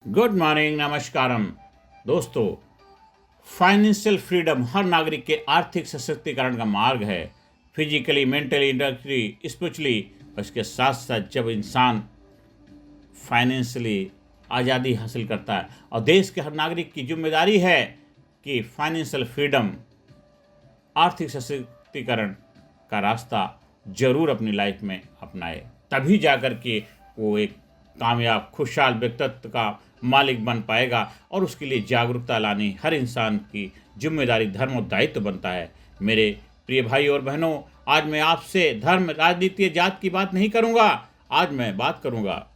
Good morning, नमस्कारम। दोस्तों, financial freedom हर नागरिक के आर्थिक सशक्तिकरण का मार्ग है। Physically, mentally, intellectually, spiritually. उसके साथ साथ जब इंसान फाइनेंशियली आज़ादी हासिल करता है और देश के हर नागरिक की जिम्मेदारी है कि फाइनेंशियल फ्रीडम, आर्थिक सशक्तिकरण का रास्ता जरूर अपनी लाइफ में अपनाए, तभी जाकर के वो एक कामयाब खुशहाल व्यक्तित्व का मालिक बन पाएगा। और उसके लिए जागरूकता लानी हर इंसान की जिम्मेदारी, धर्म और दायित्व बनता है। मेरे प्रिय भाई और बहनों, आज मैं आपसे धर्म, राजनीति, जात की बात नहीं करूंगा। आज मैं बात करूंगा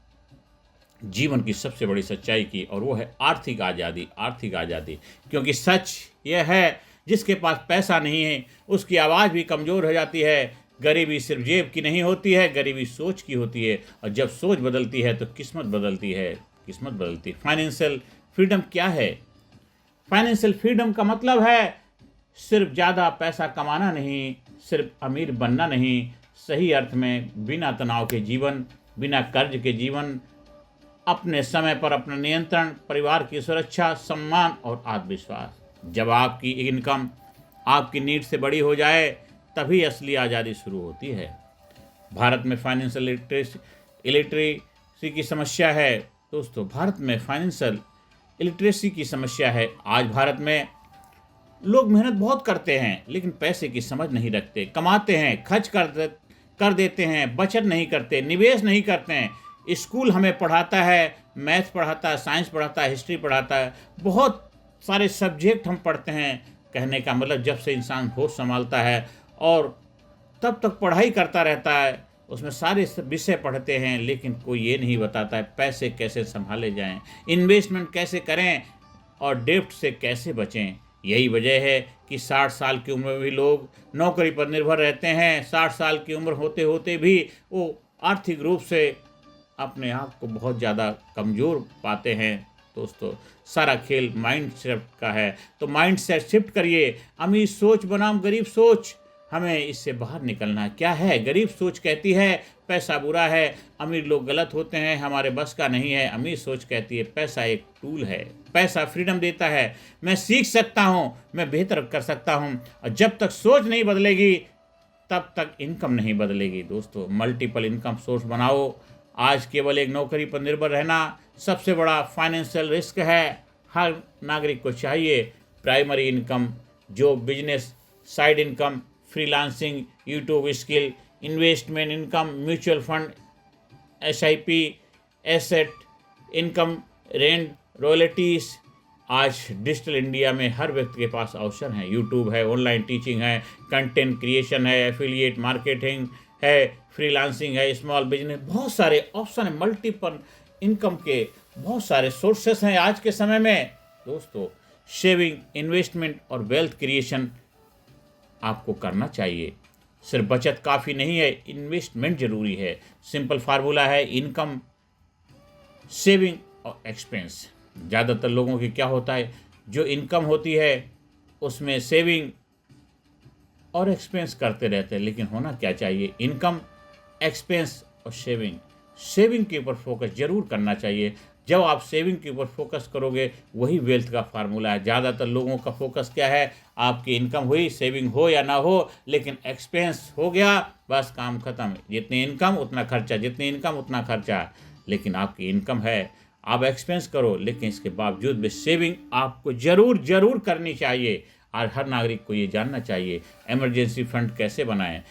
जीवन की सबसे बड़ी सच्चाई की, और वो है आर्थिक आज़ादी। आर्थिक आज़ादी, क्योंकि सच यह है, जिसके पास पैसा नहीं है उसकी आवाज़ भी कमज़ोर हो जाती है। गरीबी सिर्फ जेब की नहीं होती है, गरीबी सोच की होती है, और जब सोच बदलती है तो किस्मत बदलती है। किस्मत बदलती। फाइनेंशियल फ्रीडम क्या है? फाइनेंशियल फ्रीडम का मतलब है सिर्फ ज़्यादा पैसा कमाना नहीं, सिर्फ अमीर बनना नहीं, सही अर्थ में बिना तनाव के जीवन, बिना कर्ज के जीवन, अपने समय पर अपना नियंत्रण, परिवार की सुरक्षा, सम्मान और आत्मविश्वास। जब आपकी इनकम आपकी नीड से बड़ी हो जाए, तभी असली आज़ादी शुरू होती है। भारत में फाइनेंशियल इलिटरेसी की समस्या है। दोस्तों, भारत में फाइनेंशियल इलिटरेसी की समस्या है। आज भारत में लोग मेहनत बहुत करते हैं, लेकिन पैसे की समझ नहीं रखते। कमाते हैं, खर्च कर देते हैं, बचत नहीं करते, निवेश नहीं करते हैं। स्कूल हमें पढ़ाता है, मैथ पढ़ाता है, साइंस पढ़ाता है, हिस्ट्री पढ़ाता है, बहुत सारे सब्जेक्ट हम पढ़ते हैं। कहने का मतलब, जब से इंसान होश संभालता है और तब तक पढ़ाई करता रहता है, उसमें सारे विषय पढ़ते हैं, लेकिन कोई ये नहीं बताता है पैसे कैसे संभाले जाएं, इन्वेस्टमेंट कैसे करें और डेब्ट से कैसे बचें। यही वजह है कि 60 साल की उम्र में भी लोग नौकरी पर निर्भर रहते हैं। 60 साल की उम्र होते होते भी वो आर्थिक रूप से अपने आप को बहुत ज़्यादा कमज़ोर पाते हैं। दोस्तों, सारा खेल माइंड सेट का है, तो माइंड सेट शिफ्ट करिए। अमीर सोच बनाम गरीब सोच, हमें इससे बाहर निकलना है। क्या है? गरीब सोच कहती है पैसा बुरा है, अमीर लोग गलत होते हैं, हमारे बस का नहीं है। अमीर सोच कहती है पैसा एक टूल है, पैसा फ्रीडम देता है, मैं सीख सकता हूँ, मैं बेहतर कर सकता हूँ। और जब तक सोच नहीं बदलेगी, तब तक इनकम नहीं बदलेगी। दोस्तों, मल्टीपल इनकम सोर्स बनाओ। आज केवल एक नौकरी पर निर्भर रहना सबसे बड़ा फाइनेंशियल रिस्क है। हर नागरिक को चाहिए प्राइमरी इनकम, जो business, side income, freelancing, YouTube skill, investment income, mutual fund, SIP, asset income, rent, royalties. आज डिजिटल इंडिया में हर व्यक्ति के पास अवसर हैं। यूट्यूब है, ऑनलाइन टीचिंग है, कंटेंट क्रिएशन है, एफिलिएट मार्केटिंग है, फ्रीलांसिंग है, स्मॉल बिजनेस, बहुत सारे ऑप्शन है। मल्टीपल इनकम के बहुत सारे सोर्सेस हैं आज के समय में। दोस्तों, सेविंग, इन्वेस्टमेंट और वेल्थ क्रिएशन आपको करना चाहिए। सिर्फ बचत काफ़ी नहीं है, इन्वेस्टमेंट ज़रूरी है। सिंपल फार्मूला है इनकम, सेविंग और एक्सपेंस। ज़्यादातर लोगों की क्या होता है, जो इनकम होती है उसमें सेविंग और एक्सपेंस करते रहते हैं। लेकिन होना क्या चाहिए, इनकम, एक्सपेंस और सेविंग। सेविंग के ऊपर फोकस जरूर करना चाहिए। जब आप सेविंग के ऊपर फोकस करोगे, वही वेल्थ का फार्मूला है। ज़्यादातर लोगों का फोकस क्या है, आपकी इनकम हुई, सेविंग हो या ना हो, लेकिन एक्सपेंस हो गया, बस काम खत्म। जितनी इनकम उतना खर्चा, जितनी इनकम उतना खर्चा। लेकिन आपकी इनकम है, आप एक्सपेंस करो, लेकिन इसके बावजूद भी सेविंग आपको जरूर जरूर करनी चाहिए। और हर नागरिक को ये जानना चाहिए इमरजेंसी फंड कैसे बनाएं,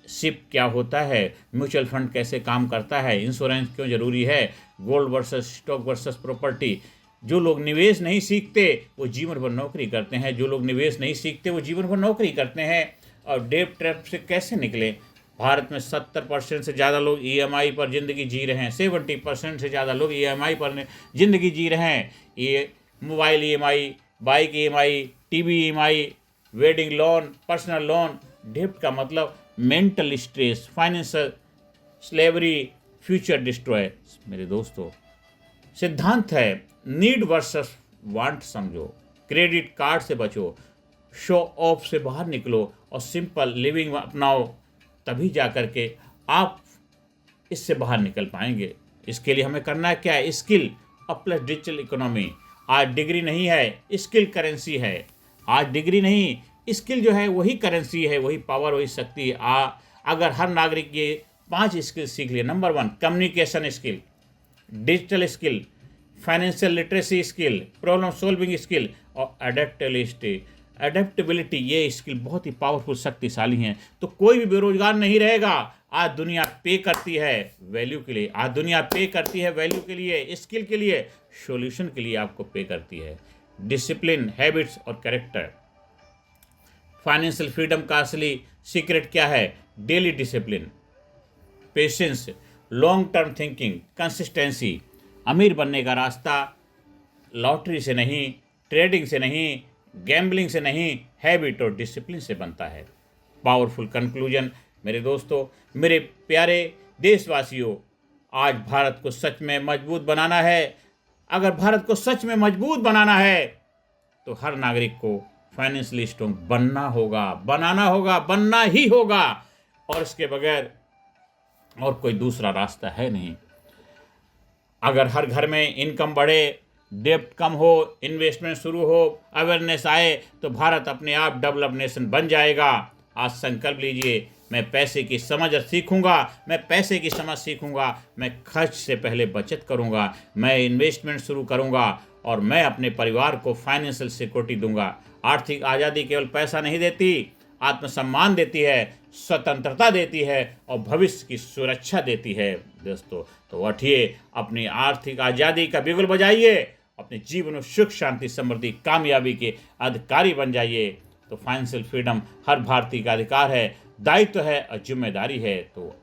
सिप क्या होता है, म्यूचुअल फंड कैसे काम करता है, इंश्योरेंस क्यों ज़रूरी है, gold versus stock versus property. जो लोग निवेश नहीं सीखते वो जीवन भर नौकरी करते हैं, जो लोग निवेश नहीं सीखते वो जीवन भर नौकरी करते हैं। और डेट ट्रैप से कैसे निकलें? भारत में 70% से ज़्यादा लोग ईएमआई पर ज़िंदगी जी रहे हैं। 70% से ज़्यादा लोग ईएमआई पर ज़िंदगी जी रहे हैं। ये mobile EMI, bike EMI, TV EMI, wedding loan, personal loan. डेब्ट का मतलब mental stress, financial slavery, future destroy. मेरे दोस्तों, सिद्धांत है नीड वर्सेस वांट समझो, क्रेडिट कार्ड से बचो, शो ऑफ से बाहर निकलो और सिंपल लिविंग अपनाओ। तभी जा कर के आप इससे बाहर निकल पाएंगे। इसके लिए हमें करना है क्या है, स्किल। और प्लस डिजिटल इकोनॉमी। आज डिग्री नहीं है, स्किल करेंसी है। आज डिग्री नहीं, स्किल जो है वही करेंसी है, वही पावर, वही शक्ति है। अगर हर नागरिक ये 5 स्किल सीख लिए, number 1 communication skill, digital skill, financial literacy skill, problem solving skill और अडेप्टेबिलिटी, ये स्किल बहुत ही पावरफुल, शक्तिशाली हैं, तो कोई भी बेरोजगार नहीं रहेगा। आज दुनिया पे करती है वैल्यू के लिए, आज दुनिया पे करती है वैल्यू के लिए, स्किल के लिए, सॉल्यूशन के लिए आपको पे करती है। डिसिप्लिन, हैबिट्स और कैरेक्टर। फाइनेंशियल फ्रीडम का असली सीक्रेट क्या है? Daily discipline, patience, long term thinking, consistency. अमीर बनने का रास्ता लॉटरी से नहीं, ट्रेडिंग से नहीं, गैम्बलिंग से नहीं, हैबिट और डिसिप्लिन से बनता है। पावरफुल कंक्लूजन मेरे दोस्तों, मेरे प्यारे देशवासियों, आज भारत को सच में मजबूत बनाना है। अगर भारत को सच में मजबूत बनाना है तो हर नागरिक को फाइनेंशियली स्ट्रांग बनना होगा, बनाना होगा, बनना ही होगा, और इसके बगैर और कोई दूसरा रास्ता है नहीं। अगर हर घर में इनकम बढ़े, डेब्ट कम हो, इन्वेस्टमेंट शुरू हो, अवेयरनेस आए, तो भारत अपने आप डेवलप नेशन बन जाएगा। आज संकल्प लीजिए, मैं पैसे की समझ सीखूंगा, मैं पैसे की समझ सीखूंगा, मैं खर्च से पहले बचत करूंगा, मैं इन्वेस्टमेंट शुरू करूंगा और मैं अपने परिवार को फाइनेंशियल सिक्योरिटी दूंगा। आर्थिक आज़ादी केवल पैसा नहीं देती, आत्मसम्मान देती है, स्वतंत्रता देती है और भविष्य की सुरक्षा देती है। दोस्तों, तो उठिए, अपनी आर्थिक आज़ादी का बिगुल बजाइए, अपने जीवन में सुख, शांति, समृद्धि, कामयाबी के अधिकारी बन जाइए। तो फाइनेंशियल फ्रीडम हर भारतीय का अधिकार है, दायित्व है और जिम्मेदारी है। तो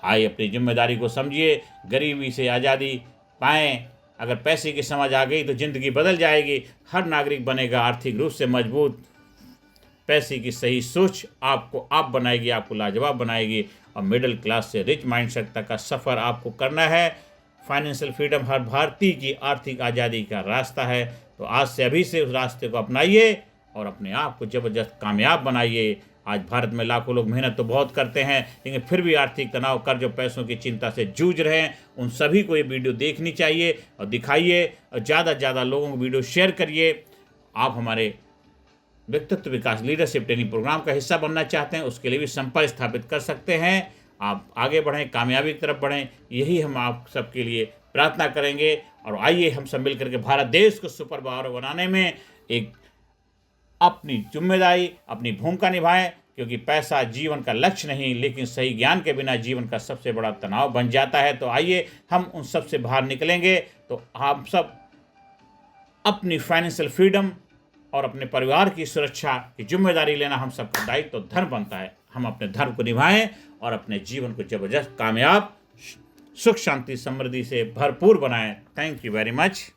आइए अपनी जिम्मेदारी को समझिए, गरीबी से आज़ादी पाएँ। अगर पैसे की समझ आ गई तो ज़िंदगी बदल जाएगी, हर नागरिक बनेगा आर्थिक रूप से मजबूत। पैसे की सही सोच आपको आप बनाएगी, आपको लाजवाब बनाएगी, और मिडिल क्लास से रिच माइंडसेट तक का सफ़र आपको करना है। फाइनेंशियल फ्रीडम हर भारतीय की आर्थिक आज़ादी का रास्ता है। तो आज से, अभी से उस रास्ते को अपनाइए और अपने आप को ज़बरदस्त कामयाब बनाइए। आज भारत में लाखों लोग मेहनत तो बहुत करते हैं, लेकिन फिर भी आर्थिक तनाव, कर्ज और पैसों की चिंता से जूझ रहे हैं। उन सभी को ये वीडियो देखनी चाहिए और दिखाइए, और ज़्यादा से ज़्यादा लोगों को वीडियो शेयर करिए। आप हमारे व्यक्तित्व विकास लीडरशिप ट्रेनिंग प्रोग्राम का हिस्सा बनना चाहते हैं, उसके लिए भी संपर्क स्थापित कर सकते हैं। आप आगे बढ़ें, कामयाबी की तरफ बढ़ें, यही हम आप सबके लिए प्रार्थना करेंगे। और आइए हम सब मिलकर के भारत देश को सुपर पावर बनाने में एक अपनी जिम्मेदारी, अपनी भूमिका निभाएं, क्योंकि पैसा जीवन का लक्ष्य नहीं, लेकिन सही ज्ञान के बिना जीवन का सबसे बड़ा तनाव बन जाता है। तो आइए हम उन सब से बाहर निकलेंगे। तो हम सब अपनी फाइनेंशियल फ्रीडम और अपने परिवार की सुरक्षा की जिम्मेदारी लेना हम सबका दायित्व, तो धर्म बनता है। हम अपने धर्म को निभाएं और अपने जीवन को जबरदस्त, कामयाब, सुख, शांति, समृद्धि से भरपूर बनाएं। Thank you very much.